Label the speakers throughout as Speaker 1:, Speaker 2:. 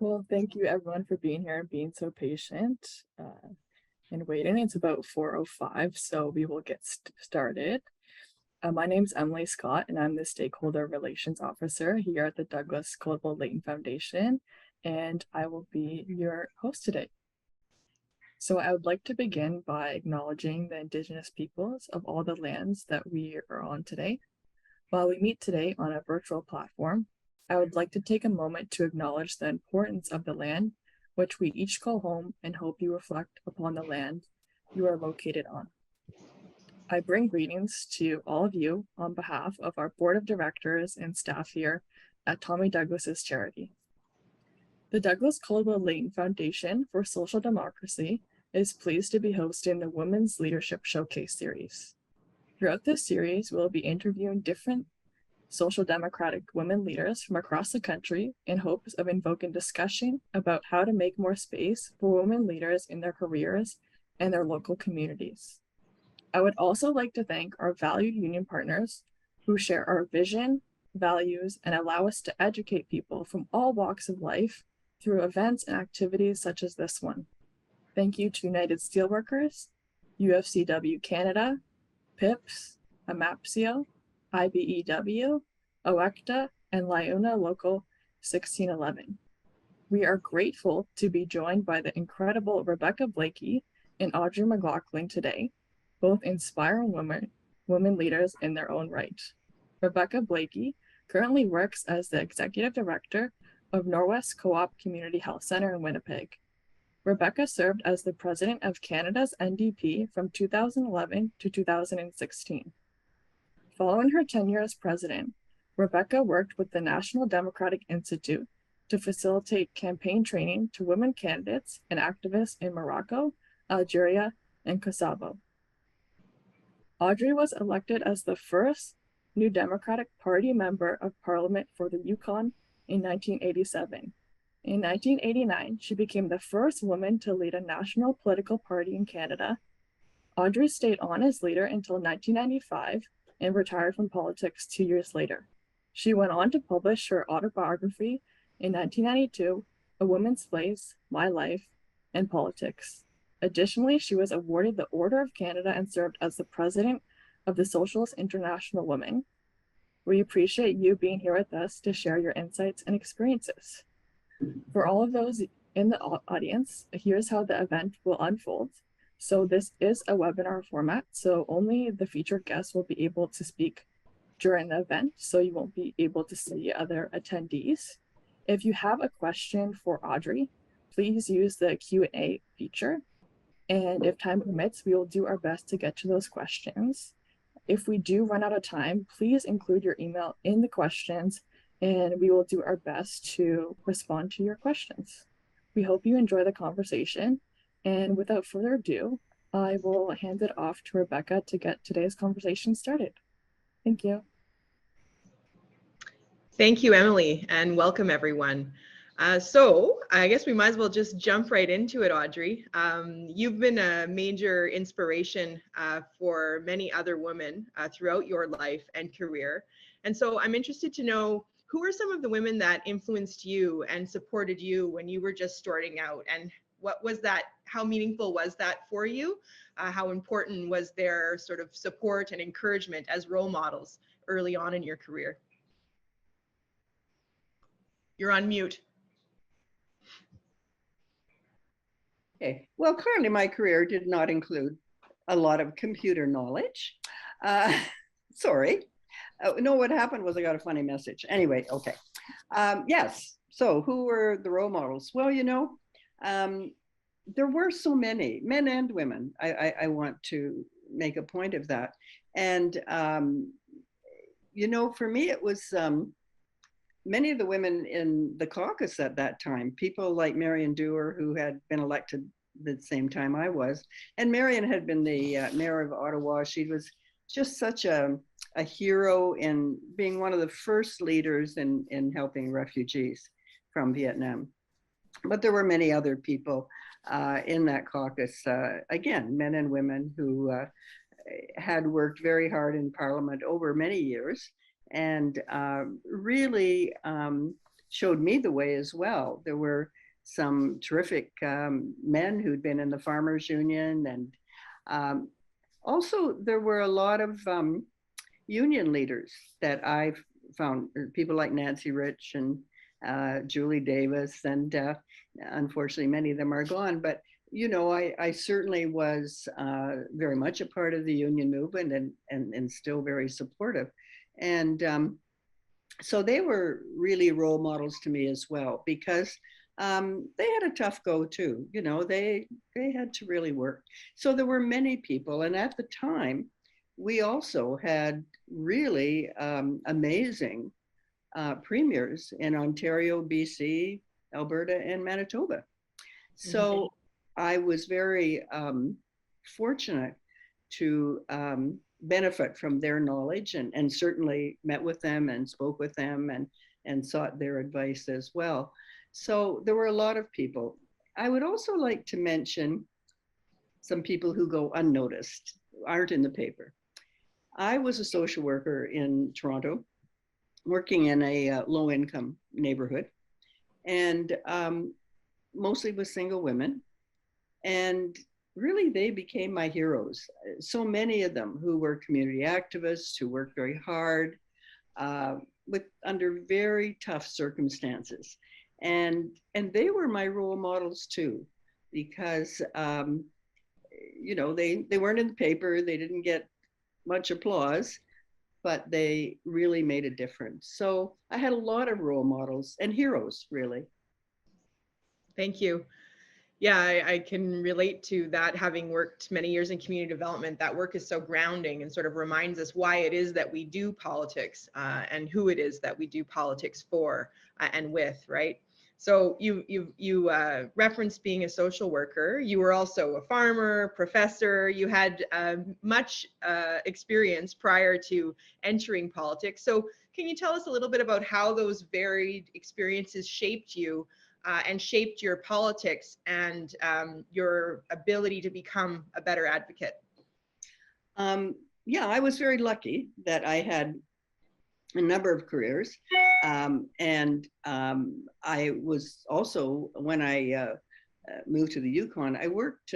Speaker 1: Well, thank you everyone for being here and being so patient and waiting. It's about 4:05, so we will get started. My name is Emily Scott, and I'm the Stakeholder Relations Officer here at the Douglas Coldwell Leighton Foundation, and I will be your host today. So I would like to begin by acknowledging the Indigenous peoples of all the lands that we are on today. While we meet today on a virtual platform, I would like to take a moment to acknowledge the importance of the land, which we each call home, and hope you reflect upon the land you are located on. I bring greetings to all of you on behalf of our board of directors and staff here at Tommy Douglas's charity. The Douglas Coldwell Leighton Foundation for Social Democracy is pleased to be hosting the Women's Leadership Showcase series. Throughout this series, we'll be interviewing different social democratic women leaders from across the country in hopes of invoking discussion about how to make more space for women leaders in their careers and their local communities. I would also like to thank our valued union partners who share our vision, values, and allow us to educate people from all walks of life through events and activities such as this one. Thank you to United Steelworkers, UFCW Canada, PIPS, AMAPSIO, IBEW, OECTA, and Liona Local 1611. We are grateful to be joined by the incredible Rebecca Blaikie and Audrey McLaughlin today, both inspiring women leaders in their own right. Rebecca Blaikie currently works as the Executive Director of Norwest Co-op Community Health Center in Winnipeg. Rebecca served as the President of Canada's NDP from 2011 to 2016. Following her tenure as president, Rebecca worked with the National Democratic Institute to facilitate campaign training to women candidates and activists in Morocco, Algeria, and Kosovo. Audrey was elected as the first New Democratic Party member of Parliament for the Yukon in 1987. In 1989, she became the first woman to lead a national political party in Canada. Audrey stayed on as leader until 1995 and retired from politics 2 years later. She went on to publish her autobiography in 1992, A Woman's Place, My Life, and Politics. Additionally, she was awarded the Order of Canada and served as the president of the Socialist International Women. We appreciate you being here with us to share your insights and experiences. For all of those in the audience, here's how the event will unfold. So this is a webinar format, so only the featured guests will be able to speak during the event, so you won't be able to see other attendees. If you have a question for Audrey, please use the Q&A feature. And if time permits, we will do our best to get to those questions. If we do run out of time, please include your email in the questions and we will do our best to respond to your questions. We hope you enjoy the conversation. And without further ado, I will hand it off to Rebecca to get today's conversation started. Thank you.
Speaker 2: Thank you, Emily, and welcome everyone. So I guess we might as well just jump right into it, Audrey. You've been a major inspiration for many other women throughout your life and career. And so I'm interested to know, who are some of the women that influenced you and supported you when you were just starting out? And what was that, how meaningful was that for you? How important was their sort of support and encouragement as role models early on in your career? You're on mute.
Speaker 3: Okay, well, currently my career did not include a lot of computer knowledge. Sorry. No, what happened was I got a funny message. Anyway, okay. Yes, so who were the role models? Well, you know, there were so many, men and women. I want to make a point of that. And, you know, for me, it was many of the women in the caucus at that time, people like Marion Dewar, who had been elected the same time I was. And Marion had been the mayor of Ottawa. She was just such a hero in being one of the first leaders in helping refugees from Vietnam. But there were many other people in that caucus, again, men and women who had worked very hard in Parliament over many years and really showed me the way as well. There were some terrific men who'd been in the Farmers Union, and also there were a lot of union leaders that I've found, people like Nancy Rich and Julie Davis, and unfortunately many of them are gone, but you know, I certainly was very much a part of the union movement, and still very supportive. And so they were really role models to me as well, because they had a tough go too. You know, they had to really work. So there were many people, and at the time, we also had really amazing premiers in Ontario, BC, Alberta, and Manitoba. So I was very fortunate to benefit from their knowledge, and certainly met with them and spoke with them, and sought their advice as well. So there were a lot of people. I would also like to mention some people who go unnoticed, aren't in the paper. I was a social worker in Toronto, working in a low-income neighborhood, and mostly with single women. And really, they became my heroes. So many of them who were community activists, who worked very hard, under very tough circumstances. And they were my role models too, because you know, they weren't in the paper, they didn't get much applause, but they really made a difference. So I had a lot of role models and heroes, really.
Speaker 2: Thank you. Yeah, I can relate to that, having worked many years in community development. That work is so grounding and sort of reminds us why it is that we do politics, and who it is that we do politics for and with, right? So you referenced being a social worker. You were also a farmer, professor. You had much experience prior to entering politics. So can you tell us a little bit about how those varied experiences shaped you and shaped your politics and your ability to become a better advocate?
Speaker 3: Yeah, I was very lucky that I had a number of careers. And I was also, when I moved to the Yukon, I worked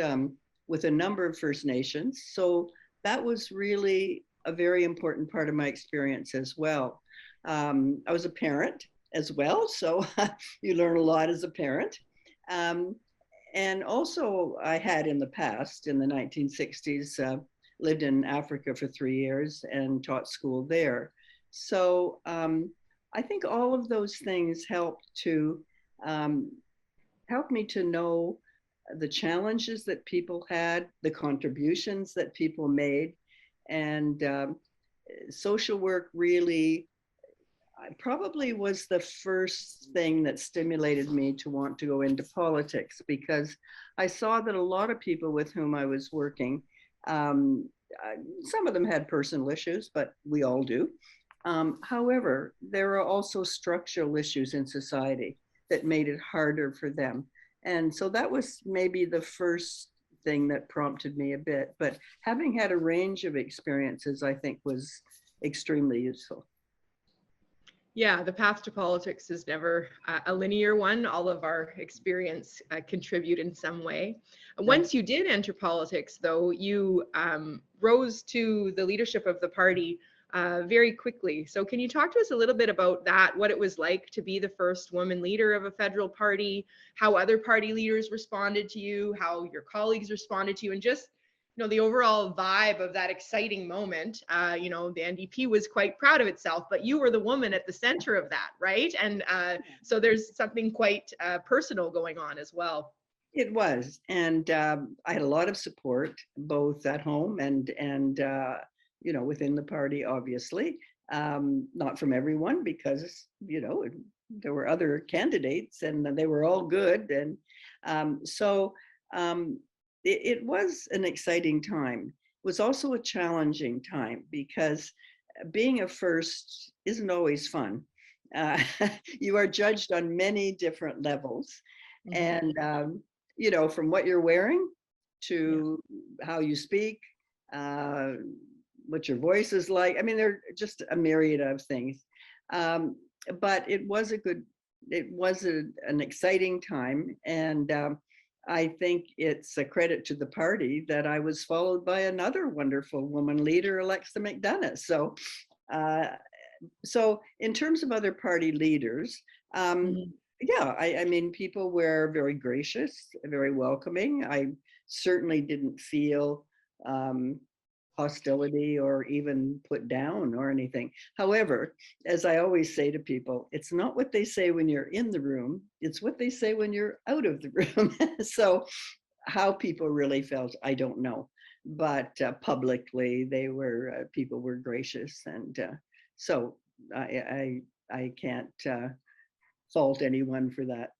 Speaker 3: with a number of First Nations. So that was really a very important part of my experience as well. I was a parent as well, so you learn a lot as a parent. And also I had in the past, in the 1960s, lived in Africa for 3 years and taught school there. So I think all of those things helped me to know the challenges that people had, the contributions that people made, and social work really probably was the first thing that stimulated me to want to go into politics, because I saw that a lot of people with whom I was working, some of them had personal issues, but we all do. However, there are also structural issues in society that made it harder for them. And so that was maybe the first thing that prompted me a bit. But having had a range of experiences, I think, was extremely useful.
Speaker 2: Yeah, the path to politics is never a linear one. All of our experience contribute in some way. Once you did enter politics, though, you rose to the leadership of the party very quickly. So can you talk to us a little bit about that, what it was like to be the first woman leader of a federal party, how other party leaders responded to you, how your colleagues responded to you, and just, you know, the overall vibe of that exciting moment. You know, the NDP was quite proud of itself, but you were the woman at the center of that, right? And so there's something quite personal going on as well.
Speaker 3: It was, and I had a lot of support, both at home and you know, within the party, obviously. Not from everyone, because, you know, there were other candidates and they were all good. And so it was an exciting time. It was also a challenging time, because being a first isn't always fun. You are judged on many different levels. Mm-hmm. And, you know, from what you're wearing to how you speak, what your voice is like. I mean, there are just a myriad of things. But it was a good it was an exciting time, and I think it's a credit to the party that I was followed by another wonderful woman leader, Alexa McDonough. Uh, so in terms of other party leaders,
Speaker 2: Mhm.
Speaker 3: yeah, I mean, people were very gracious, very welcoming. I certainly didn't feel um, hostility or even put down or anything. However, as I always say to people, it's not what they say when you're in the room, it's what they say when you're out of the room. So how people really felt, I don't know. But publicly, they were people were gracious, and so I can't fault anyone for that.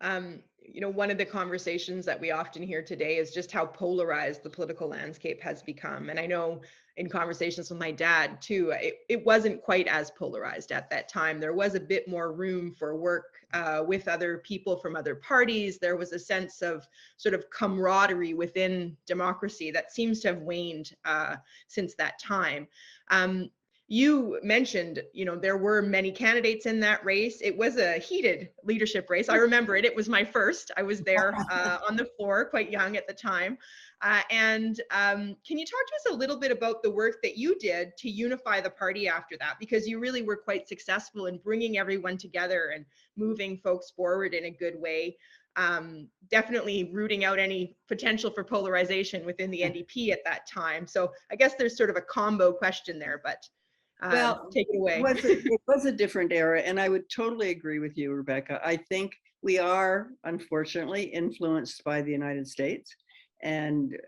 Speaker 2: One of the conversations that we often hear today is just how polarized the political landscape has become. And I know in conversations with my dad too, it wasn't quite as polarized at that time. There was a bit more room for work with other people from other parties. There was a sense of sort of camaraderie within democracy that seems to have waned since that time. You mentioned, there were many candidates in that race. It was a heated leadership race. I remember it. It was my first. I was there on the floor, quite young at the time. Can you talk to us a little bit about the work that you did to unify the party after that? Because you really were quite successful in bringing everyone together and moving folks forward in a good way. Definitely rooting out any potential for polarization within the NDP at that time. So I guess there's sort of a combo question there, but
Speaker 3: Well,
Speaker 2: take it away.
Speaker 3: it was a different era, and I would totally agree with you, Rebecca. I think we are unfortunately influenced by the United States, and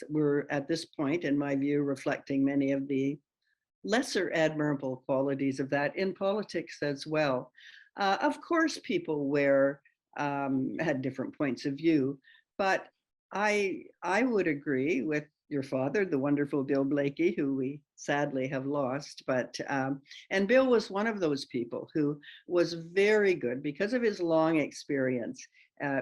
Speaker 3: we're at this point, in my view, reflecting many of the lesser admirable qualities of that in politics as well. Of course, people had different points of view, but I would agree with your father, the wonderful Bill Blaikie, who we sadly have lost. But and Bill was one of those people who was very good because of his long experience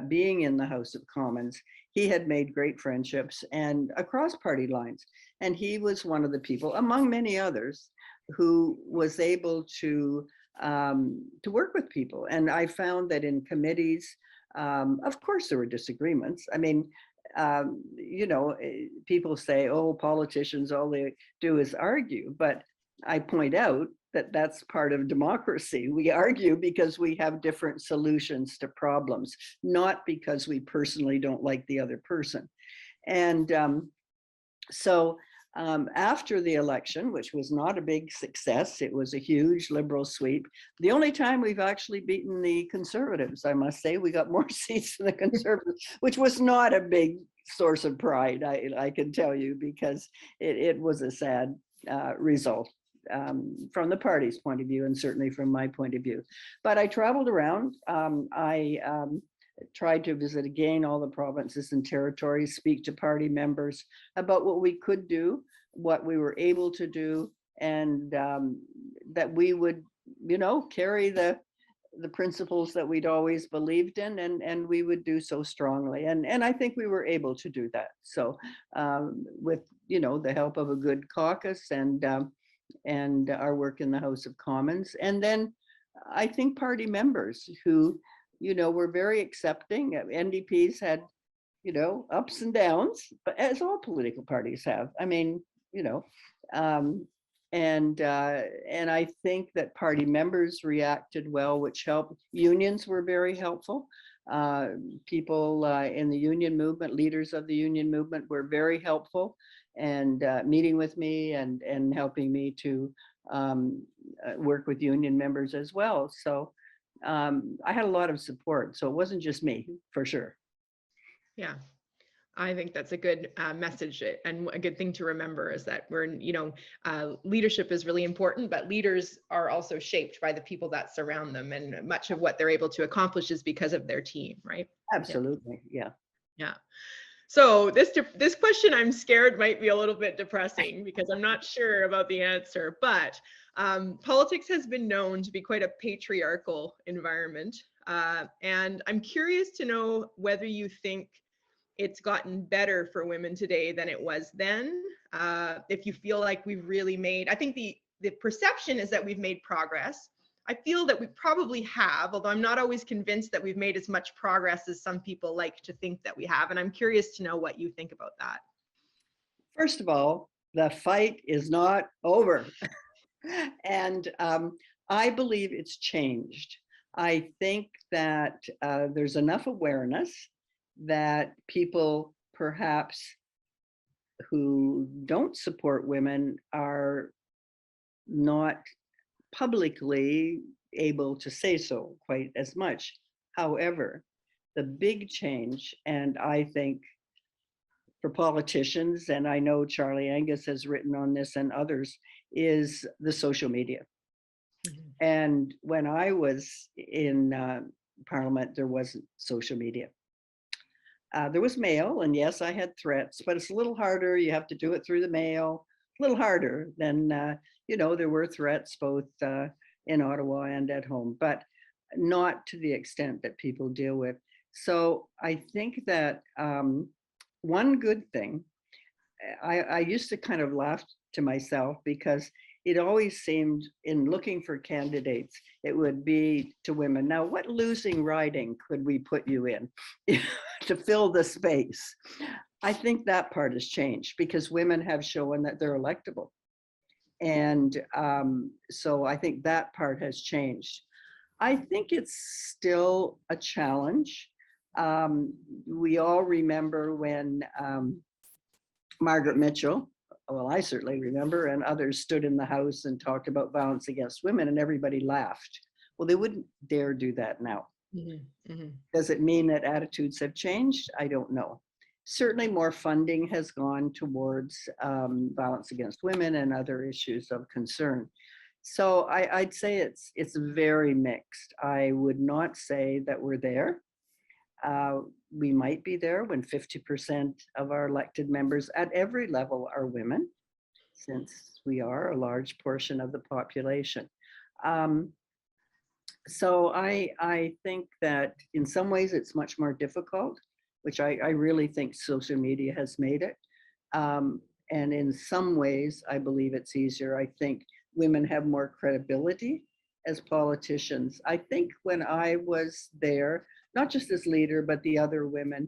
Speaker 3: being in the House of Commons. He had made great friendships and across party lines. And he was one of the people, among many others, who was able to work with people. And I found that in committees, of course, there were disagreements. I mean, people say, oh, politicians, all they do is argue. But I point out that that's part of democracy. We argue because we have different solutions to problems, not because we personally don't like the other person. And so after the election, which was not a big success, it was a huge Liberal sweep. The only time we've actually beaten the Conservatives, I must say, we got more seats than the Conservatives, which was not a big source of pride, I can tell you, because it was a sad result from the party's point of view, and certainly from my point of view. But I traveled around. I tried to visit again all the provinces and territories, speak to party members about what we could do, what we were able to do, and that we would, carry the principles that we'd always believed in, and we would do so strongly. And I think we were able to do that. So with, the help of a good caucus and our work in the House of Commons. And then I think party members who, were very accepting. NDPs had, ups and downs, but as all political parties have. I mean, and I think that party members reacted well, which helped. Unions were very helpful. People in the union movement, leaders of the union movement, were very helpful and meeting with me and helping me to work with union members as well. So I had a lot of support. So it wasn't just me, for sure.
Speaker 2: Yeah, I think that's a good message, and a good thing to remember is that leadership is really important, but leaders are also shaped by the people that surround them, and much of what they're able to accomplish is because of their team, right?
Speaker 3: Absolutely, yeah.
Speaker 2: Yeah. So this question, I'm scared, might be a little bit depressing because I'm not sure about the answer, but politics has been known to be quite a patriarchal environment. And I'm curious to know whether you think it's gotten better for women today than it was then. If you feel like we've really made, I think the perception is that we've made progress. I feel that we probably have, although I'm not always convinced that we've made as much progress as some people like to think that we have. And I'm curious to know what you think about that.
Speaker 3: First of all, the fight is not over. And I believe it's changed. I think that there's enough awareness that people perhaps who don't support women are not publicly able to say so quite as much. However, the big change, and I think for politicians, and I know Charlie Angus has written on this and others, is the social media. Mm-hmm. And when I was in Parliament, there wasn't social media. There was mail, and yes, I had threats, but it's a little harder. You have to do it through the mail, a little harder than, there were threats both in Ottawa and at home, but not to the extent that people deal with. So I think that one good thing, I used to kind of laugh to myself because it always seemed in looking for candidates, it would be to women. Now, what losing riding could we put you in to fill the space? I think that part has changed because women have shown that they're electable. And so I think that part has changed. I think it's still a challenge. We all remember when Margaret Mitchell, well, I certainly remember, and others stood in the House and talked about violence against women, and everybody laughed. Well, they wouldn't dare do that now. Mm-hmm. Mm-hmm. Does it mean that attitudes have changed? I don't know. Certainly more funding has gone towards violence against women and other issues of concern. So I'd say it's very mixed. I would not say that we're there. We might be there when 50% of our elected members at every level are women, since we are a large portion of the population. So I think that in some ways it's much more difficult, which I really think social media has made it. And in some ways, I believe it's easier. I think women have more credibility as politicians. I think when I was there, not just as leader, but the other women,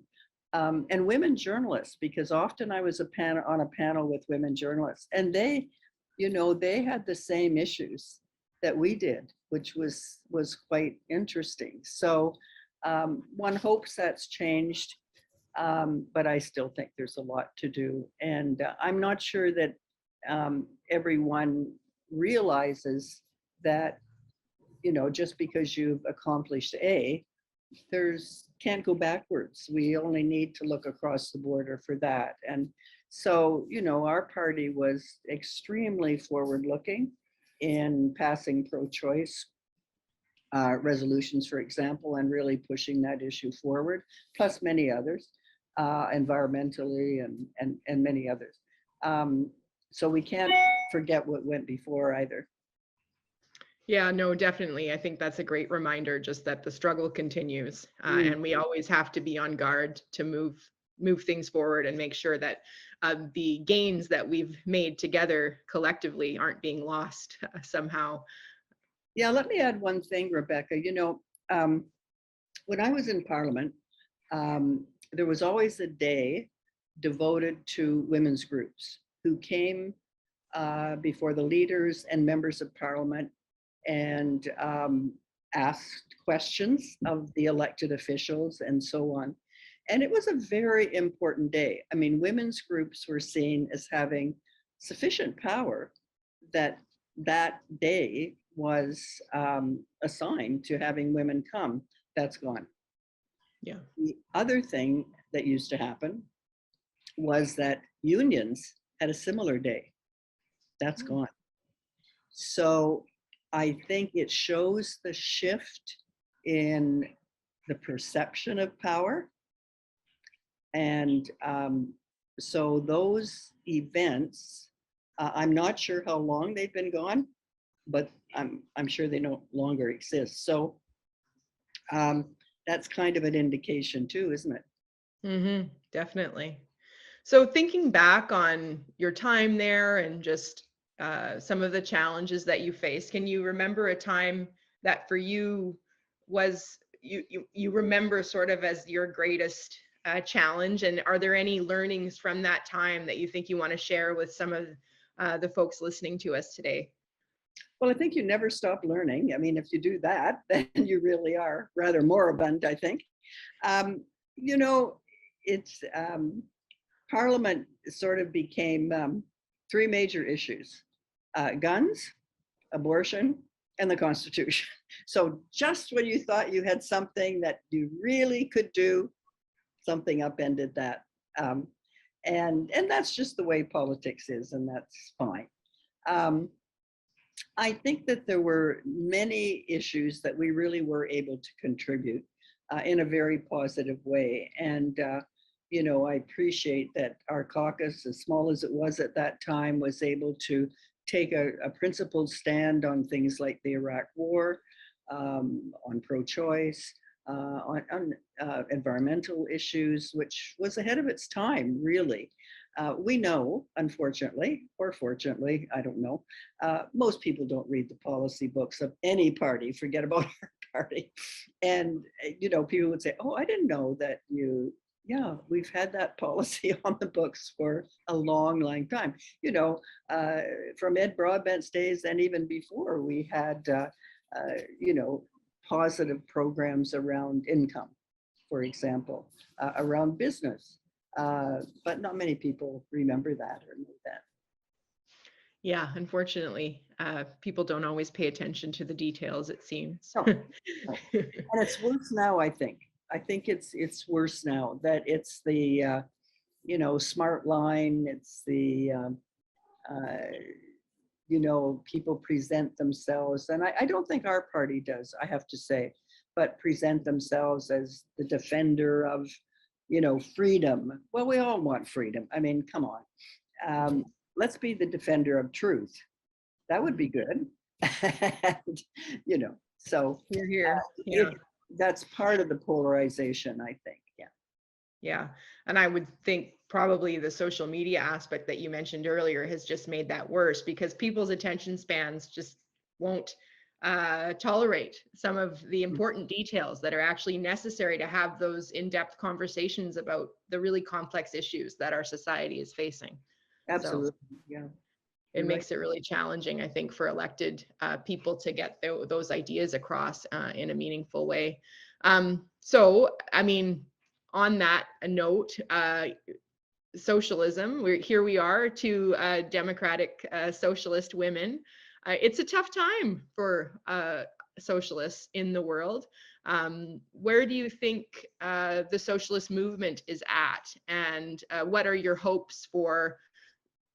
Speaker 3: and women journalists, because often I was on a panel with women journalists, and they had the same issues that we did, which was quite interesting. So one hopes that's changed, but I still think there's a lot to do. And I'm not sure that everyone realizes that, just because you've accomplished A, can't go backwards. We only need to look across the border for that. And so, our party was extremely forward-looking in passing pro-choice resolutions, for example, and really pushing that issue forward, plus many others, environmentally and many others. So we can't forget what went before either.
Speaker 2: Yeah, no, definitely. I think that's a great reminder, just that the struggle continues, and we always have to be on guard to move things forward and make sure that the gains that we've made together collectively aren't being lost somehow.
Speaker 3: Yeah, let me add one thing, Rebecca. When I was in Parliament, there was always a day devoted to women's groups who came before the leaders and members of Parliament and asked questions of the elected officials and so on. And it was a very important day. I mean, women's groups were seen as having sufficient power that day was assigned to having women come. That's gone.
Speaker 2: Yeah.
Speaker 3: The other thing that used to happen was that unions had a similar day. That's gone. So I think it shows the shift in the perception of power. And so those events, I'm not sure how long they've been gone, but I'm sure they no longer exist. So that's kind of an indication too, isn't it?
Speaker 2: Mm-hmm, definitely. So thinking back on your time there and just some of the challenges that you faced, can you remember a time that for you was you remember sort of as your greatest challenge? And are there any learnings from that time that you think you want to share with some of the folks listening to us today?
Speaker 3: Well, I think you never stop learning. I mean, if you do that, then you really are rather moribund, I think. You know, it's Parliament sort of became three major issues: guns, abortion, and the Constitution. So just when you thought you had something that you really could do, something upended that. And that's just the way politics is, and that's fine. I think that there were many issues that we really were able to contribute in a very positive way. And, you know, I appreciate that our caucus, as small as it was at that time, was able to take a principled stand on things like the Iraq War, on pro-choice, on environmental issues, which was ahead of its time, really. We know, unfortunately, or fortunately, I don't know, most people don't read the policy books of any party, forget about our party. And, you know, people would say, oh, I didn't know that yeah, we've had that policy on the books for a long, long time. You know, from Ed Broadbent's days and even before, we had, you know, positive programs around income, for example, around business. But not many people remember that or know that.
Speaker 2: Yeah, unfortunately, people don't always pay attention to the details, it seems.
Speaker 3: No, no. And it's worse now, I think. I think it's worse now that it's the, you know, smart line, it's the, you know, people present themselves, and I don't think our party does, I have to say, but present themselves as the defender of, you know, freedom. Well, we all want freedom. I mean, come on. Let's be the defender of truth. That would be good. And, you know, so
Speaker 2: You're here. Yeah.
Speaker 3: That's part of the polarization, I think. Yeah.
Speaker 2: Yeah. And I would think probably the social media aspect that you mentioned earlier has just made that worse, because people's attention spans just won't tolerate some of the important details that are actually necessary to have those in-depth conversations about the really complex issues that our society is facing.
Speaker 3: Absolutely.
Speaker 2: So
Speaker 3: yeah.
Speaker 2: it makes it really challenging, I think, for elected people to get those ideas across in a meaningful way. So, I mean, on that note, socialism, here we are, two democratic socialist women. It's a tough time for socialists in the world. Where do you think the socialist movement is at, and what are your hopes for,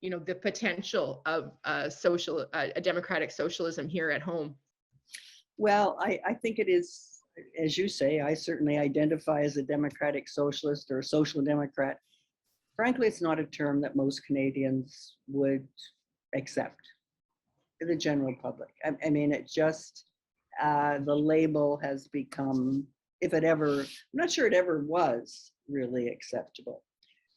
Speaker 2: you know, the potential of a democratic socialism here at home?
Speaker 3: Well, I think it is, as you say, I certainly identify as a democratic socialist or a social democrat. Frankly, it's not a term that most Canadians would accept, the general public. I mean, it just, the label has become, if it ever, I'm not sure it ever was really acceptable.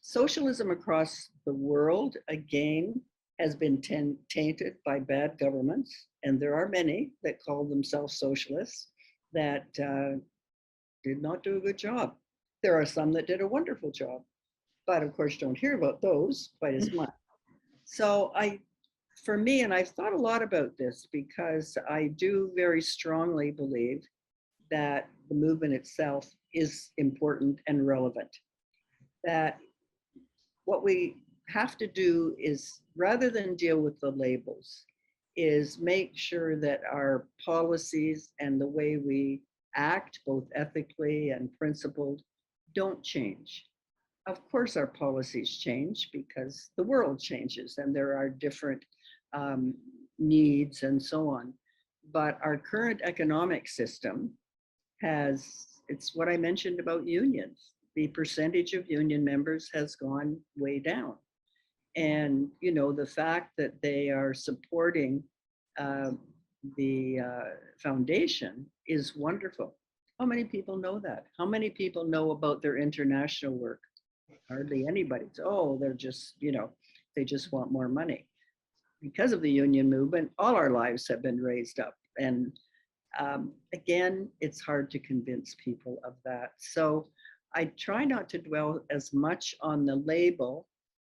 Speaker 3: Socialism across the world, again, has been tainted by bad governments, and there are many that call themselves socialists that did not do a good job. There are some that did a wonderful job, but of course, don't hear about those quite as much. So for me, and I've thought a lot about this, because I do very strongly believe that the movement itself is important and relevant. That what we have to do is, rather than deal with the labels, is make sure that our policies and the way we act, both ethically and principled, don't change. Of course, our policies change because the world changes and there are different needs and so on. But our current economic system it's what I mentioned about unions. The percentage of union members has gone way down. And, you know, the fact that they are supporting the foundation is wonderful. How many people know that? How many people know about their international work? Hardly anybody. Oh, they're just, you know, they just want more money. Because of the union movement, all our lives have been raised up. And Again, it's hard to convince people of that. So I try not to dwell as much on the label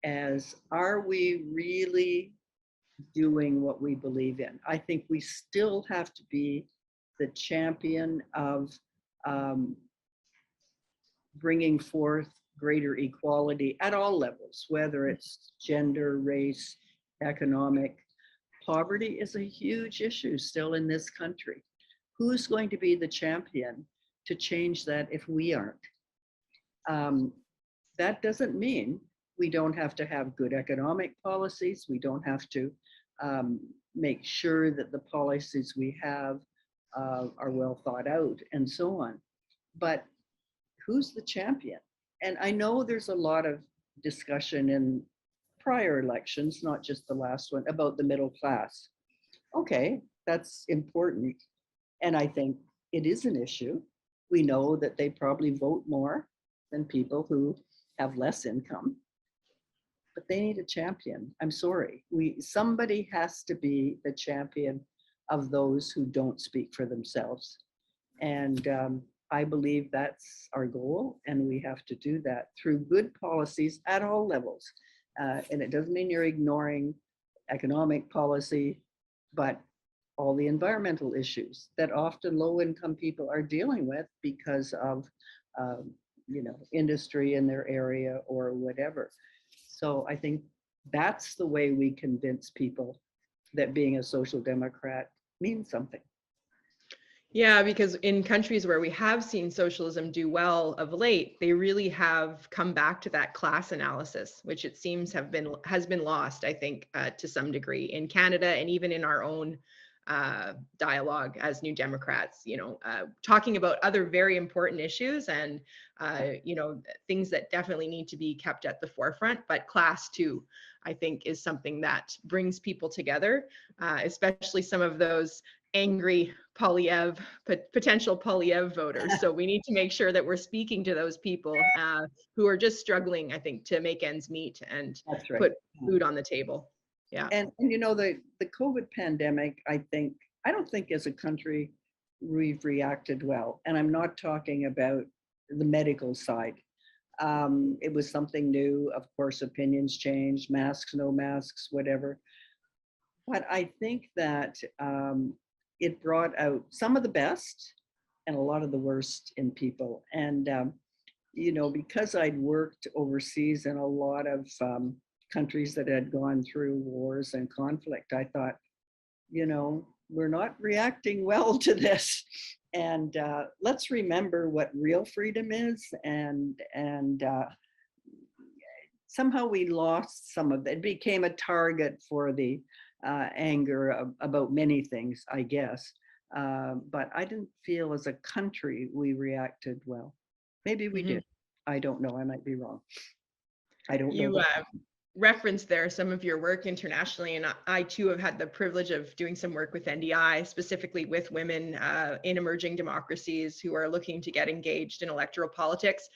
Speaker 3: as, are we really doing what we believe in? I think we still have to be the champion of bringing forth greater equality at all levels, whether it's gender, race, economic. Poverty is a huge issue still in this country. Who's going to be the champion to change that if we aren't? That doesn't mean we don't have to have good economic policies. We don't have to make sure that the policies we have are well thought out and so on. But who's the champion? And I know there's a lot of discussion in prior elections, not just the last one, about the middle class. Okay, that's important. And I think it is an issue. We know that they probably vote more than people who have less income, but they need a champion. I'm sorry. Somebody has to be the champion of those who don't speak for themselves. And I believe that's our goal, and we have to do that through good policies at all levels. And it doesn't mean you're ignoring economic policy, but all the environmental issues that often low-income people are dealing with because of industry in their area or whatever. So I think that's the way we convince people that being a social democrat means something.
Speaker 2: Yeah, because in countries where we have seen socialism do well of late, they really have come back to that class analysis, which it seems has been lost, I think, to some degree in Canada and even in our own dialogue as New Democrats, talking about other very important issues and, things that definitely need to be kept at the forefront. But class too, I think, is something that brings people together, especially some of those angry potential Polyev voters. So we need to make sure that we're speaking to those people who are just struggling, I think, to make ends meet and
Speaker 3: That's right.
Speaker 2: Put food on the table. Yeah.
Speaker 3: And the COVID pandemic, I don't think as a country we've reacted well. And I'm not talking about the medical side. It was something new. Of course, opinions changed, masks, no masks, whatever. But I think that it brought out some of the best and a lot of the worst in people. And, because I'd worked overseas in a lot of countries that had gone through wars and conflict, I thought, we're not reacting well to this. And let's remember what real freedom is. And somehow we lost some of it. It became a target for the anger about many things, I guess. But I didn't feel as a country we reacted well. Maybe we did. I don't know. I might be wrong. I don't know.
Speaker 2: You referenced there some of your work internationally, and I too have had the privilege of doing some work with NDI, specifically with women in emerging democracies who are looking to get engaged in electoral politics.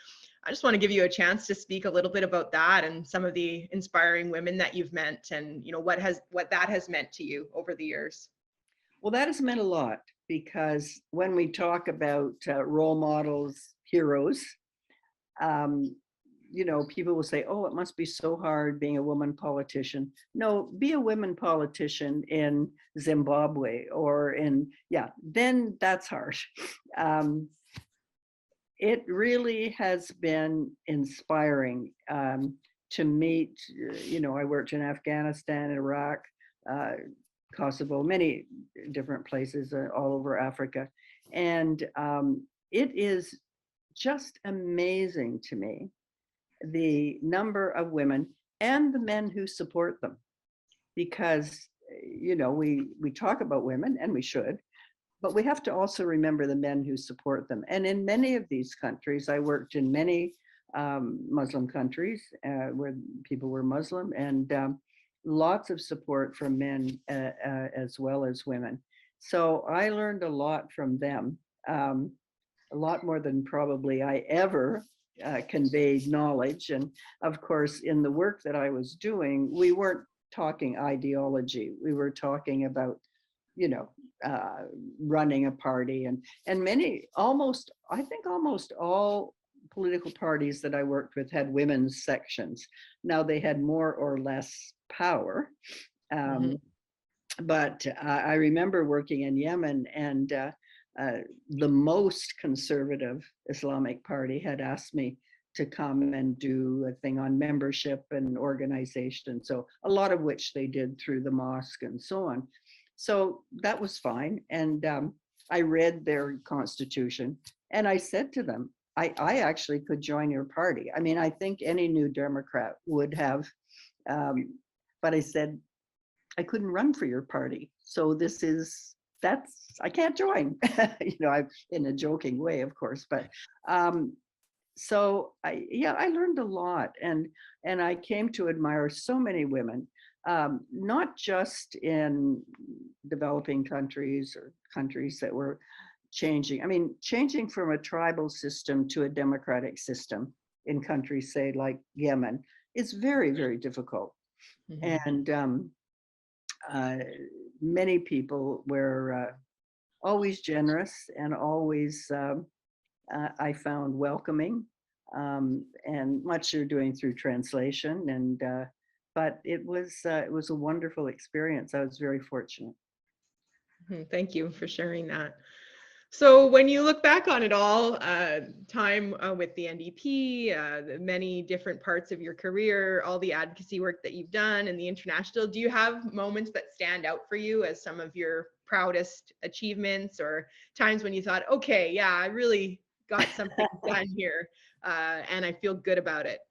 Speaker 2: I just want to give you a chance to speak a little bit about that and some of the inspiring women that you've met, and what that has meant to you over the years.
Speaker 3: Well, that has meant a lot, because when we talk about role models, heroes, people will say, oh, it must be so hard being a woman politician. No, be a woman politician in Zimbabwe or then that's hard. It really has been inspiring to meet, I worked in Afghanistan, Iraq, Kosovo, many different places all over Africa. And it is just amazing to me, the number of women and the men who support them, because we talk about women, and we should, but we have to also remember the men who support them. And in many of these countries, I worked in many Muslim countries where people were Muslim, and lots of support from men as well as women. So I learned a lot from them, a lot more than probably I ever conveyed knowledge. And of course, in the work that I was doing, we weren't talking ideology. We were talking about you know, running a party, and many, I think almost all political parties that I worked with had women's sections. Now they had more or less power. But I remember working in Yemen, and the most conservative Islamic party had asked me to come and do a thing on membership and organization. So a lot of which they did through the mosque and so on. So that was fine. And I read their constitution, and I said to them, I actually could join your party. I mean, I think any New Democrat would have, but I said, I couldn't run for your party. So I can't join, you know, I, in a joking way, of course, but so I learned a lot, and I came to admire so many women, not just in developing countries or countries that were changing. I mean, changing from a tribal system to a democratic system in countries, say, like Yemen, is very, very difficult. And many people were always generous and always, I found, welcoming, and much you're doing through translation. And but it was a wonderful experience. I was very fortunate.
Speaker 2: Thank you for sharing that. So when you look back on it all, time with the NDP, the many different parts of your career, all the advocacy work that you've done, and the international, do you have moments that stand out for you as some of your proudest achievements, or times when you thought, okay, yeah, I really got something done here, and I feel good about it?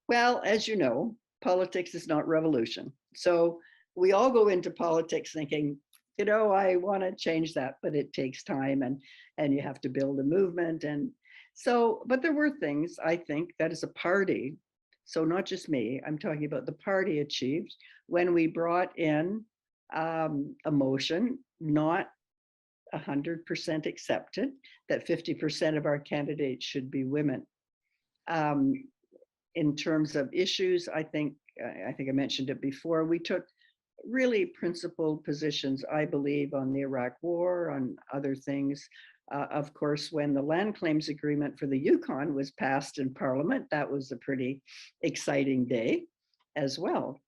Speaker 3: Well, as you know, politics is not revolution. So we all go into politics thinking, you know, I want to change that, but it takes time, and you have to build a movement. And so, but there were things, I think, that as a party, so not just me, I'm talking about the party, achieved when we brought in a motion, not 100% accepted, that 50% of our candidates should be women. In terms of issues, I think I mentioned it before, we took really principled positions, I believe, on the Iraq War, on other things. Of course, when the land claims agreement for the Yukon was passed in Parliament, that was a pretty exciting day as well,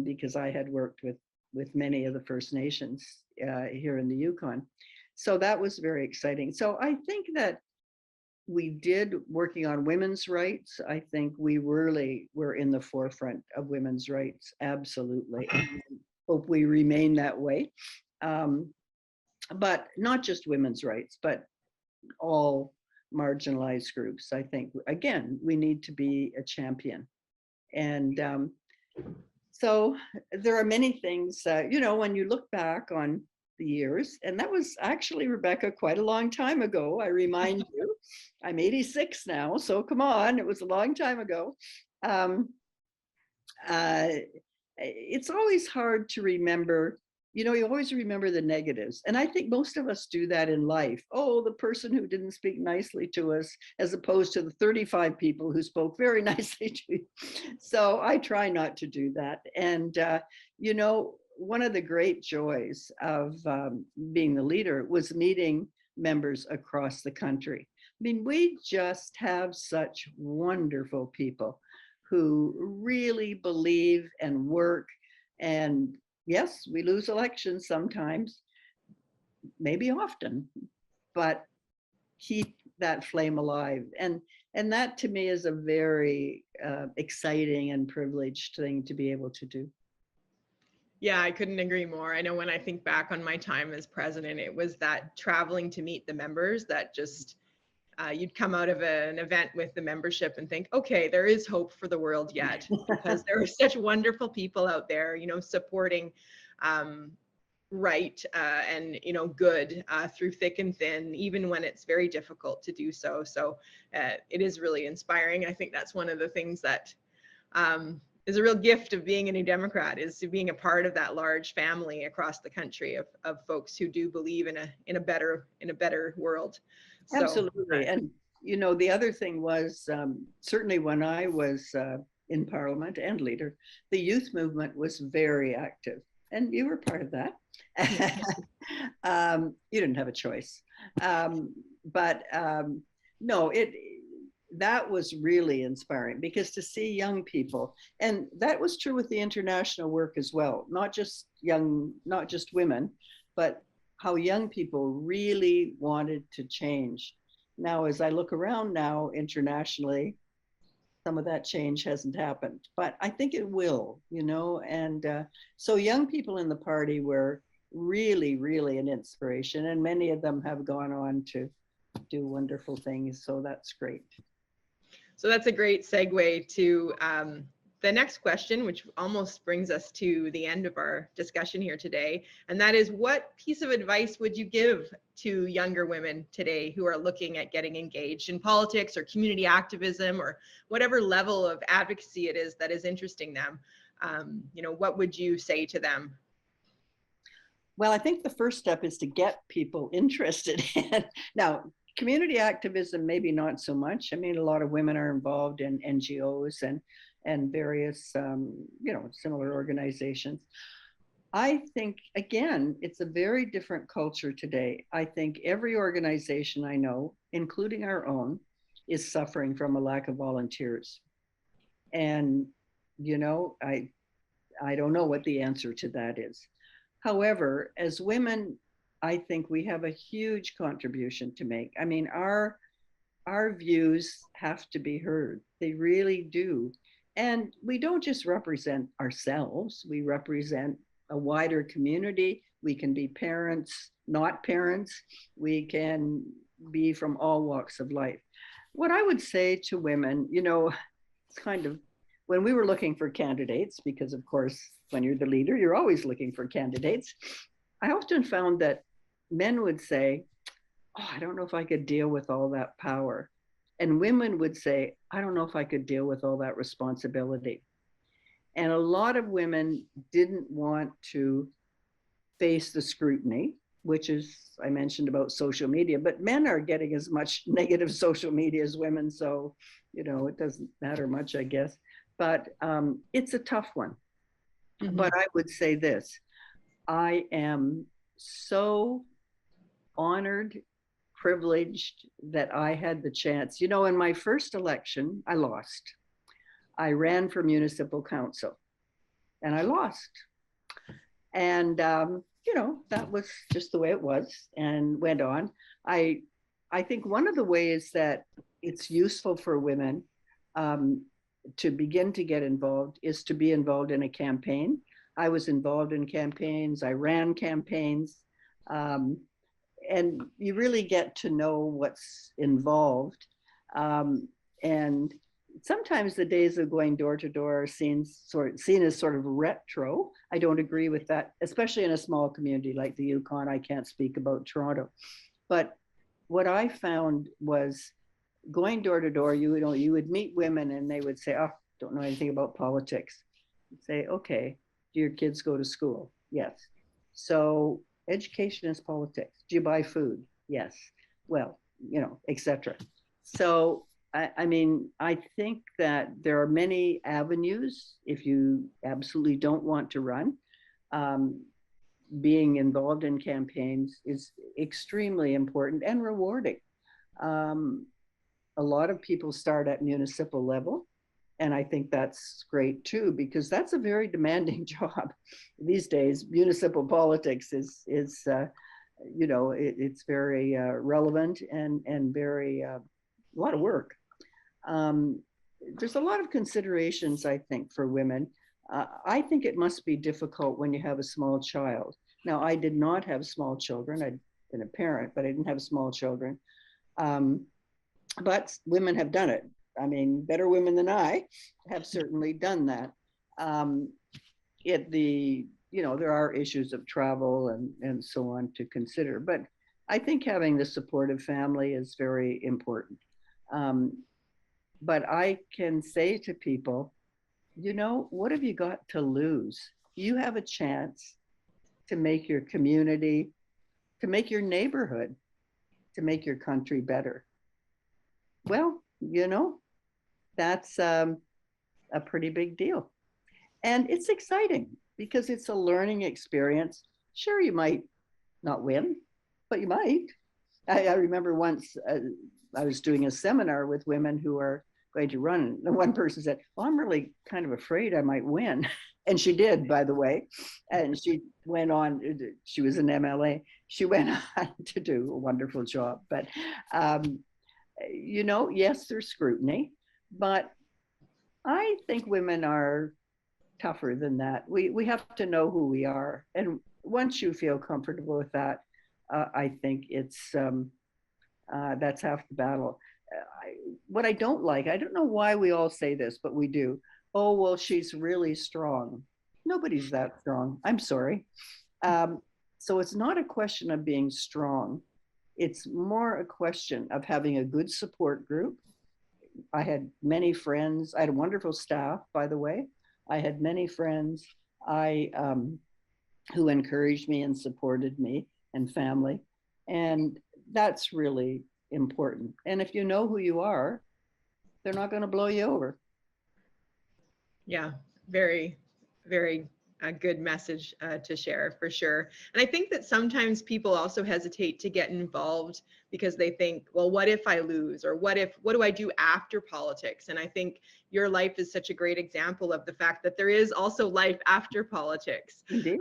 Speaker 3: because I had worked with many of the First Nations here in the Yukon. So that was very exciting. So I think that we did, working on women's rights, I think we really were in the forefront of women's rights, absolutely. Hope we remain that way. But not just women's rights, but all marginalized groups. I think, again, we need to be a champion. And so there are many things, you know, when you look back on the years, and that was actually, Rebecca, quite a long time ago. I remind you, I'm 86 now, so come on, it was a long time ago. It's always hard to remember, you know, you always remember the negatives. And I think most of us do that in life. Oh, the person who didn't speak nicely to us, as opposed to the 35 people who spoke very nicely to you. So I try not to do that. And, you know, one of the great joys of being the leader was meeting members across the country. I mean, we just have such wonderful people who really believe and work. And yes, we lose elections sometimes, maybe often, but keep that flame alive. And that to me is a very exciting and privileged thing to be able to do.
Speaker 2: Yeah, I couldn't agree more. I know when I think back on my time as president, it was that traveling to meet the members that just, you'd come out of an event with the membership and think, okay, there is hope for the world yet, because there are such wonderful people out there, you know, supporting right and, you know, good through thick and thin, even when it's very difficult to do so. So it is really inspiring. I think that's one of the things that is a real gift of being a New Democrat, is to being a part of that large family across the country of folks who do believe in a better world. So,
Speaker 3: absolutely. And you know, the other thing was, certainly when I was in Parliament and leader, the youth movement was very active. and you were part of that. You didn't have a choice. But no, that was really inspiring, because to see young people, and that was true with the international work as well, not just women, but how young people really wanted to change. Now, as I look around now internationally, some of that change hasn't happened, but I think it will, and so young people in the party were really, really an inspiration, and many of them have gone on to do wonderful things, so that's great.
Speaker 2: So that's a great segue to the next question, which almost brings us to the end of our discussion here today. And that is, what piece of advice would you give to younger women today who are looking at getting engaged in politics or community activism or whatever level of advocacy it is that is interesting them? What would you say to them?
Speaker 3: Well, I think the first step is to get people interested in. Now, community activism, maybe not so much. I mean, a lot of women are involved in NGOs and various, similar organizations. I think, again, it's a very different culture today. I think every organization I know, including our own, is suffering from a lack of volunteers. And, I don't know what the answer to that is. However, as women, I think we have a huge contribution to make. I mean, our views have to be heard. They really do. And we don't just represent ourselves, we represent a wider community. We can be parents, not parents. We can be from all walks of life. What I would say to women, it's kind of, when we were looking for candidates, because of course, when you're the leader, you're always looking for candidates. I often found that men would say, oh, I don't know if I could deal with all that power. And women would say, I don't know if I could deal with all that responsibility. And a lot of women didn't want to face the scrutiny, which is, I mentioned about social media, but men are getting as much negative social media as women. So, it doesn't matter much, I guess. But it's a tough one. Mm-hmm. But I would say this, I am so honored, privileged that I had the chance. In my first election, I lost. I ran for municipal council and I lost. And, that was just the way it was and went on. I think one of the ways that it's useful for women to begin to get involved is to be involved in a campaign. I was involved in campaigns. I ran campaigns. And you really get to know what's involved. And sometimes the days of going door to door are seen as sort of retro. I don't agree with that, especially in a small community like the Yukon. I can't speak about Toronto. But what I found was going door to door, you would meet women and they would say, oh, don't know anything about politics. You'd say, okay, do your kids go to school? Yes. So education is politics. Do you buy food? Yes. Well, etc. So, I think that there are many avenues if you absolutely don't want to run. Being involved in campaigns is extremely important and rewarding. A lot of people start at municipal level, and I think that's great too, because that's a very demanding job these days. Municipal politics is it's very relevant and very a lot of work. There's a lot of considerations, I think, for women. I think it must be difficult when you have a small child. Now, I did not have small children. I'd been a parent, but I didn't have small children. But women have done it. I mean, better women than I have certainly done that. There are issues of travel and so on to consider, but I think having the supportive family is very important. But I can say to people, what have you got to lose? You have a chance to make your community, to make your neighborhood, to make your country better. Well, that's a pretty big deal. And it's exciting because it's a learning experience. Sure, you might not win, but you might. I remember once I was doing a seminar with women who are going to run. And one person said, well, I'm really kind of afraid I might win. And she did, by the way. And she went on, she was an MLA. She went on to do a wonderful job. But, you know, yes, there's scrutiny, but I think women are tougher than that. We have to know who we are. And once you feel comfortable with that, I think it's, that's half the battle. What I don't like, I don't know why we all say this, but we do. Oh, well, she's really strong. Nobody's that strong. I'm sorry. So it's not a question of being strong. It's more a question of having a good support group. I had many friends. I had a wonderful staff, by the way. I had many friends who encouraged me and supported me, and family. And that's really important. And if you know who you are, they're not going to blow you over.
Speaker 2: Yeah, very, very a good message to share for sure. And I think that sometimes people also hesitate to get involved because they think, well, what if I lose? Or what do I do after politics? And I think your life is such a great example of the fact that there is also life after politics.
Speaker 3: Indeed.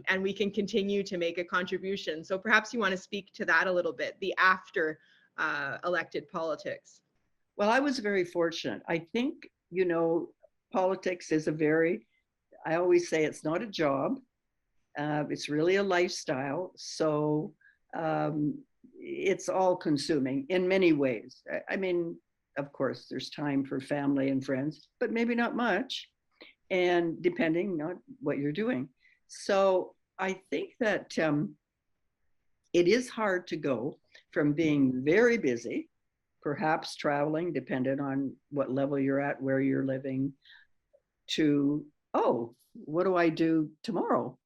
Speaker 2: And we can continue to make a contribution. So perhaps you want to speak to that a little bit, the after elected politics.
Speaker 3: Well, I was very fortunate. I think, you know, politics is I always say it's not a job. It's really a lifestyle. So it's all consuming in many ways. I mean, of course, there's time for family and friends, but maybe not much. And depending on what you're doing. So I think that it is hard to go from being very busy, perhaps traveling, depending on what level you're at, where you're living, to, oh, what do I do tomorrow?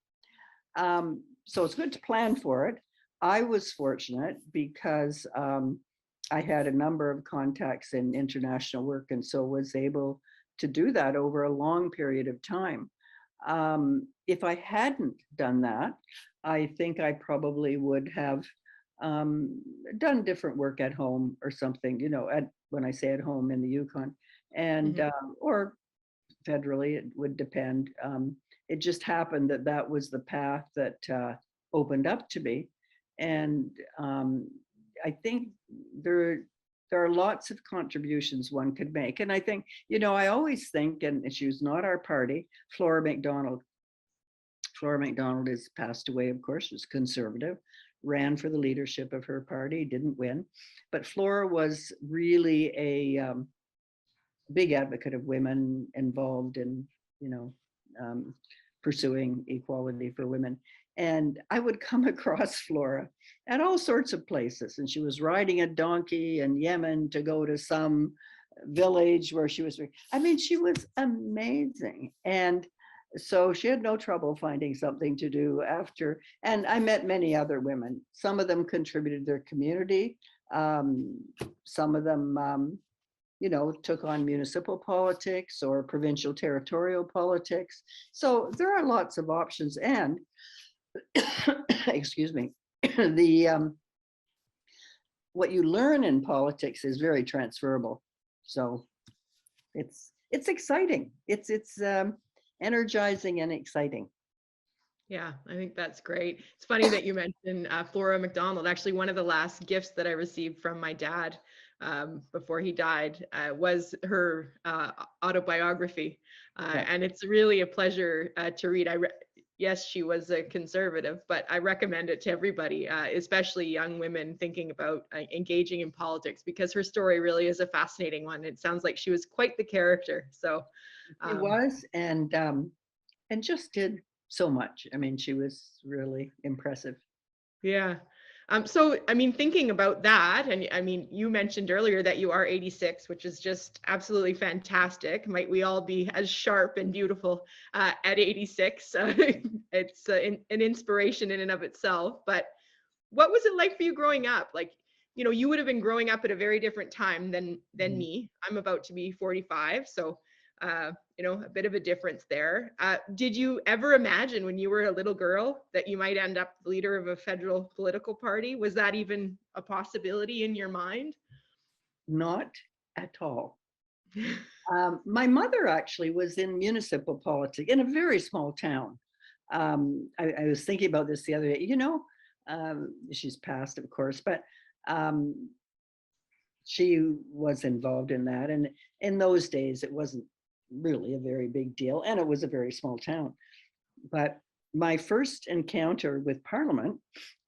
Speaker 3: So it's good to plan for it. I was fortunate because I had a number of contacts in international work, and so was able to do that over a long period of time. If I hadn't done that, I think I probably would have done different work at home or something, you know, when I say at home, in the Yukon, and or federally, it would depend. It just happened that that was the path that opened up to me. And I think there are lots of contributions one could make. And I think, you know, I always think, and she was not our party, Flora McDonough. Flora McDonough has passed away, of course, was conservative, ran for the leadership of her party, didn't win. But Flora was really a big advocate of women involved in, you know, pursuing equality for women. And I would come across Flora at all sorts of places. And she was riding a donkey in Yemen to go to some village where she was, I mean, she was amazing. And so she had no trouble finding something to do after. And I met many other women. Some of them contributed to their community. Some of them, you know, took on municipal politics or provincial territorial politics. So there are lots of options. And excuse me, what you learn in politics is very transferable. So it's exciting. It's energizing and exciting.
Speaker 2: Yeah, I think that's great. It's funny that you mentioned Flora McDonald. Actually, one of the last gifts that I received from my dad before he died was her autobiography. And it's really a pleasure to read. Yes, she was a conservative, but I recommend it to everybody, especially young women thinking about engaging in politics, because her story really is a fascinating one. It sounds like she was quite the character. So
Speaker 3: it was, and just did so much. I mean, she was really impressive.
Speaker 2: Yeah. So, I mean, thinking about that, and I mean, you mentioned earlier that you are 86, which is just absolutely fantastic. Might we all be as sharp and beautiful at 86? It's an inspiration in and of itself. But what was it like for you growing up? Like, you know, you would have been growing up at a very different time than me. I'm about to be 45. So a bit of a difference there. Did you ever imagine when you were a little girl that you might end up leader of a federal political party? Was that even a possibility in your mind?
Speaker 3: Not at all. My mother actually was in municipal politics in a very small town. I was thinking about this the other day, she's passed, of course, but she was involved in that. And in those days, it wasn't really a very big deal. And it was a very small town. But my first encounter with Parliament,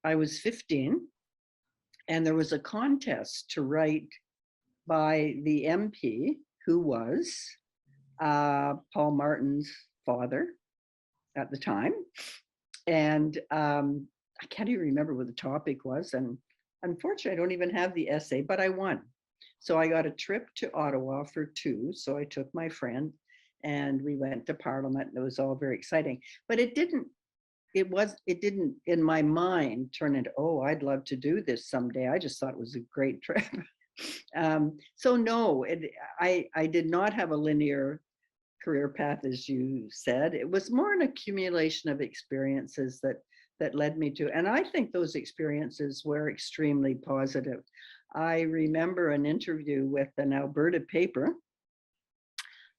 Speaker 3: I was 15, and there was a contest to write by the MP, who was Paul Martin's father at the time. And I can't even remember what the topic was. And unfortunately, I don't even have the essay, but I won. So I got a trip to Ottawa for 2. So I took my friend and we went to Parliament, and it was all very exciting. But it didn't in my mind turn into, oh, I'd love to do this someday. I just thought it was a great trip. So no, I did not have a linear career path, as you said. It was more an accumulation of experiences that led me to, and I think those experiences were extremely positive. I remember an interview with an Alberta paper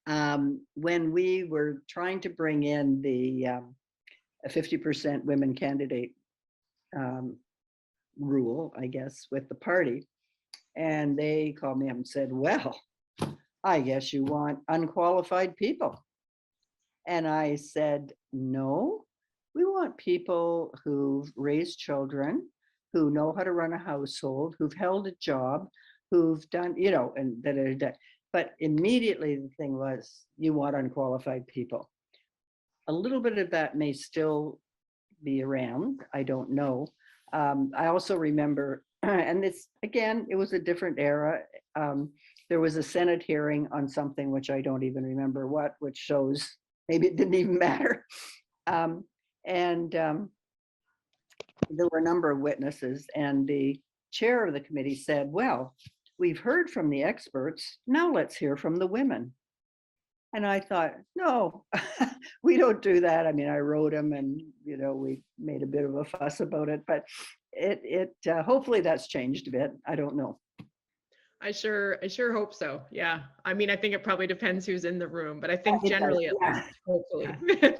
Speaker 3: when we were trying to bring in the 50% women candidate rule, I guess, with the party. And they called me up and said, well, I guess you want unqualified people. And I said, no, we want people who've raised children, who know how to run a household, who've held a job, who've done, and da-da-da-da. But immediately the thing was, you want unqualified people. A little bit of that may still be around. I don't know. I also remember, and this, again, it was a different era. There was a Senate hearing on something which I don't even remember what, which shows maybe it didn't even matter. And there were a number of witnesses, and the chair of the committee said, well, we've heard from the experts, now let's hear from the women. And I thought, no, we don't do that. I mean, I wrote them, and we made a bit of a fuss about it, but it hopefully that's changed a bit. I don't know.
Speaker 2: I sure hope so. Yeah. I mean, I think it probably depends who's in the room, but I think generally, at least, hopefully,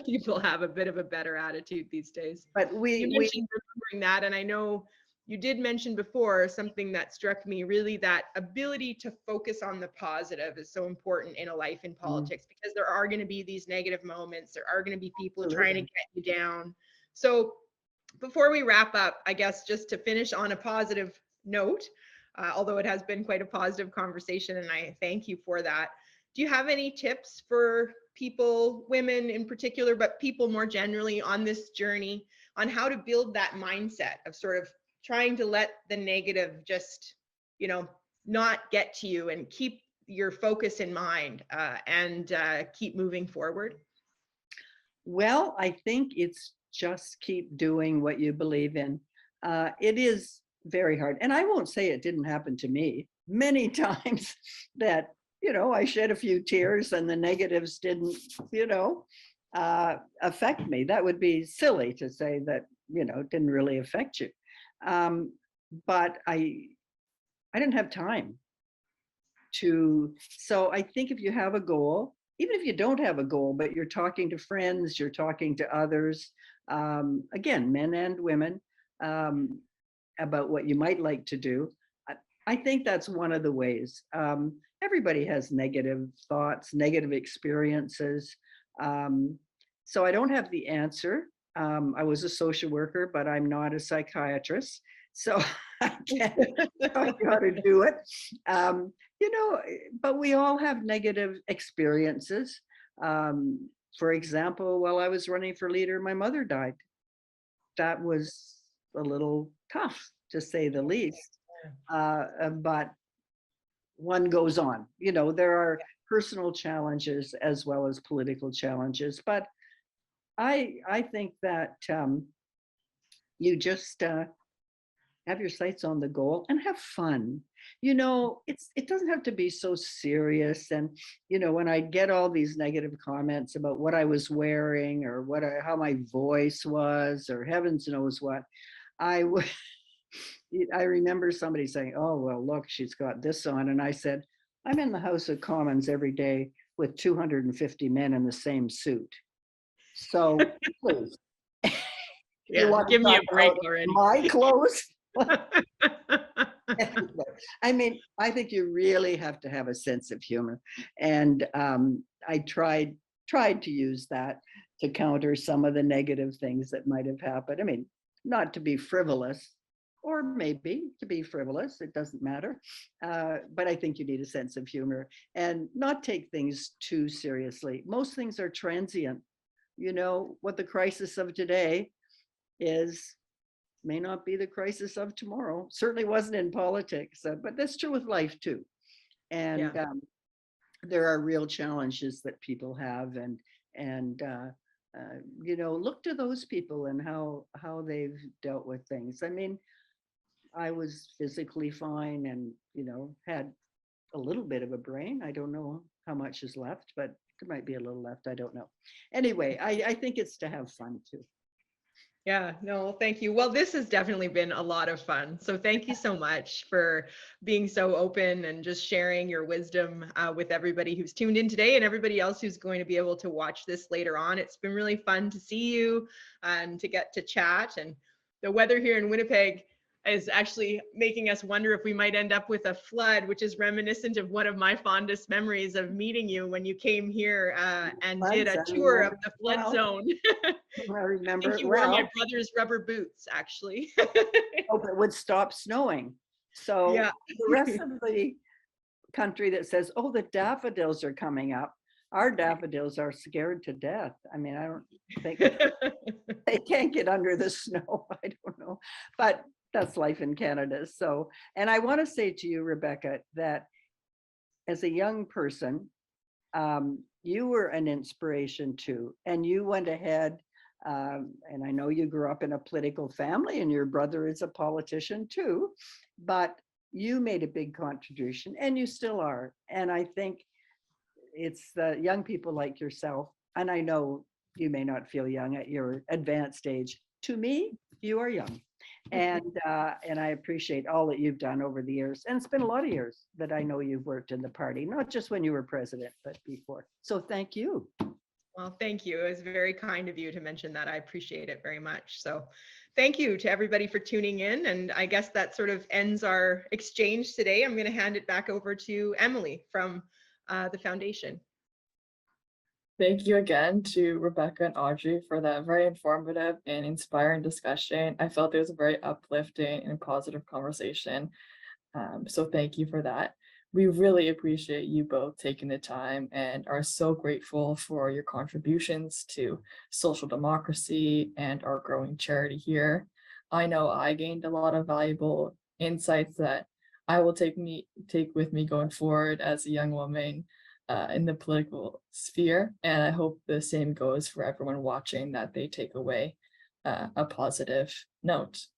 Speaker 2: people have a bit of a better attitude these days.
Speaker 3: But
Speaker 2: you mentioned remembering that, and I know you did mention before something that struck me, really, that ability to focus on the positive is so important in a life in politics, because there are going to be these negative moments. There are going to be people trying to get you down. So before we wrap up, I guess just to finish on a positive note, although it has been quite a positive conversation, and I thank you for that. Do you have any tips for people, women in particular, but people more generally on this journey, on how to build that mindset of sort of trying to let the negative just, not get to you, and keep your focus in mind and keep moving forward?
Speaker 3: Well, I think it's just keep doing what you believe in. It is very hard. And I won't say it didn't happen to me many times that, I shed a few tears and the negatives didn't, affect me. That would be silly to say that, it didn't really affect you. But I didn't have time to, so I think if you have a goal, even if you don't have a goal, but you're talking to friends, you're talking to others, again, men and women, about what you might like to do, I think that's one of the ways. Everybody has negative thoughts, negative experiences. So I don't have the answer. I was a social worker, but I'm not a psychiatrist. So I can't tell you how to do it. But we all have negative experiences. For example, while I was running for leader, my mother died. That was a little tough, to say the least. But one goes on. There are personal challenges as well as political challenges. But I think that you just have your sights on the goal and have fun. You know, it doesn't have to be so serious. And, you know, when I get all these negative comments about what I was wearing or how my voice was, or heavens knows what, I would, I remember somebody saying, oh, well, look, she's got this on. And I said, I'm in the House of Commons every day with 250 men in the same suit. So please, you want
Speaker 2: give
Speaker 3: to
Speaker 2: me a
Speaker 3: talk
Speaker 2: break
Speaker 3: about
Speaker 2: already.
Speaker 3: my clothes? I mean, I think you really have to have a sense of humor. And I tried to use that to counter some of the negative things that might have happened. I mean, not to be frivolous, or maybe to be frivolous, it doesn't matter. But I think you need a sense of humor and not take things too seriously. Most things are transient. You know, what the crisis of today is may not be the crisis of tomorrow. Certainly wasn't in politics, but that's true with life too. And there are real challenges that people have, and you know, look to those people and how they've dealt with things. I mean, I was physically fine, and you know, had a little bit of a brain. I don't know how much is left, but there might be a little left. I don't know. Anyway, I think it's to have fun too.
Speaker 2: Yeah, no, thank you. Well, this has definitely been a lot of fun. So thank you so much for being so open and just sharing your wisdom with everybody who's tuned in today and everybody else who's going to be able to watch this later on. It's been really fun to see you and to get to chat. And the weather here in Winnipeg is actually making us wonder if we might end up with a flood, which is reminiscent of one of my fondest memories of meeting you when you came here and did a tour of the flood zone.
Speaker 3: I remember.
Speaker 2: I think you wore my brother's rubber boots, actually.
Speaker 3: Hope it would stop snowing. So
Speaker 2: yeah.
Speaker 3: The rest of the country that says, oh, the daffodils are coming up, our daffodils are scared to death. I mean, I don't think they can't get under the snow. I don't know, but that's life in Canada. So, and I want to say to you, Rebecca, that as a young person, you were an inspiration too, and you went ahead. And I know you grew up in a political family and your brother is a politician too, but you made a big contribution and you still are. And I think it's the young people like yourself, and I know you may not feel young at your advanced age. To me, you are young. And I appreciate all that you've done over the years. And it's been a lot of years that I know you've worked in the party, not just when you were president, but before. So thank you.
Speaker 2: Well, thank you. It was very kind of you to mention that. I appreciate it very much. So thank you to everybody for tuning in. And I guess that sort of ends our exchange today. I'm going to hand it back over to Emily from the foundation.
Speaker 1: Thank you again to Rebecca and Audrey for that very informative and inspiring discussion. I felt it was a very uplifting and positive conversation. So thank you for that. We really appreciate you both taking the time and are so grateful for your contributions to social democracy and our growing charity here. I know I gained a lot of valuable insights that I will take with me going forward as a young woman in the political sphere, and I hope the same goes for everyone watching, that they take away a positive note.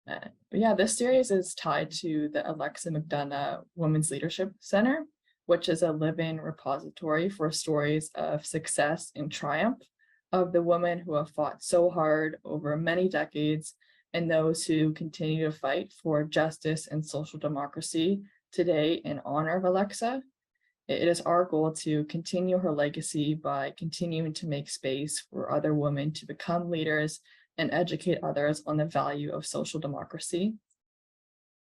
Speaker 1: But yeah, this series is tied to the Alexa McDonough Women's Leadership Center, which is a live-in repository for stories of success and triumph of the women who have fought so hard over many decades and those who continue to fight for justice and social democracy today in honor of Alexa. It is our goal to continue her legacy by continuing to make space for other women to become leaders and educate others on the value of social democracy.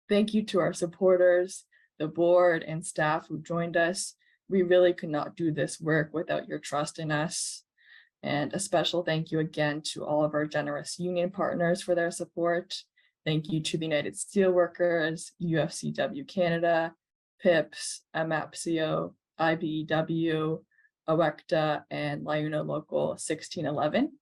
Speaker 1: Thank you to our supporters, the board and staff who joined us. We really could not do this work without your trust in us. And a special thank you again to all of our generous union partners for their support. Thank you to the United Steelworkers, UFCW Canada, PIPS, MAPCO, IBEW, AWECTA, and LiUNA Local 1611.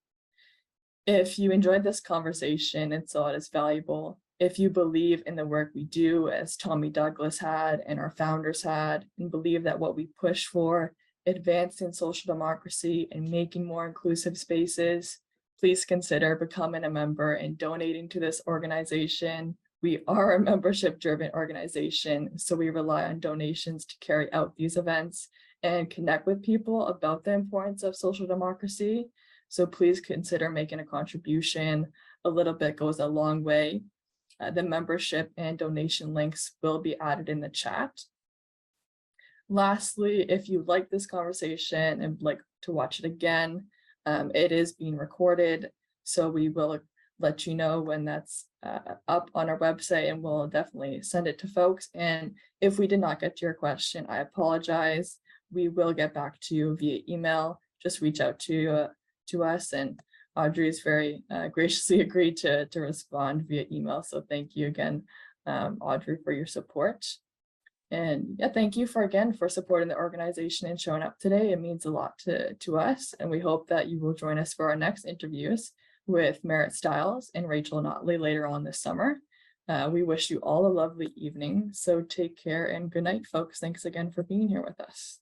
Speaker 1: If you enjoyed this conversation and saw it as valuable, if you believe in the work we do, as Tommy Douglas had and our founders had, and believe that what we push for, advancing social democracy and making more inclusive spaces, please consider becoming a member and donating to this organization. We are a membership-driven organization, so we rely on donations to carry out these events and connect with people about the importance of social democracy. So please consider making a contribution. A little bit goes a long way. The membership and donation links will be added in the chat. Lastly, if you like this conversation and like to watch it again, it is being recorded, so we will let you know when that's up on our website, and we'll definitely send it to folks. And if we did not get to your question, I apologize. We will get back to you via email. Just reach out to us, and Audrey has very graciously agreed to respond via email. So thank you again, Audrey, for your support. And yeah, thank you for supporting the organization and showing up today. It means a lot to us, and we hope that you will join us for our next interviews with Merritt Stiles and Rachel Notley later on this summer. We wish you all a lovely evening. So take care and good night, folks. Thanks again for being here with us.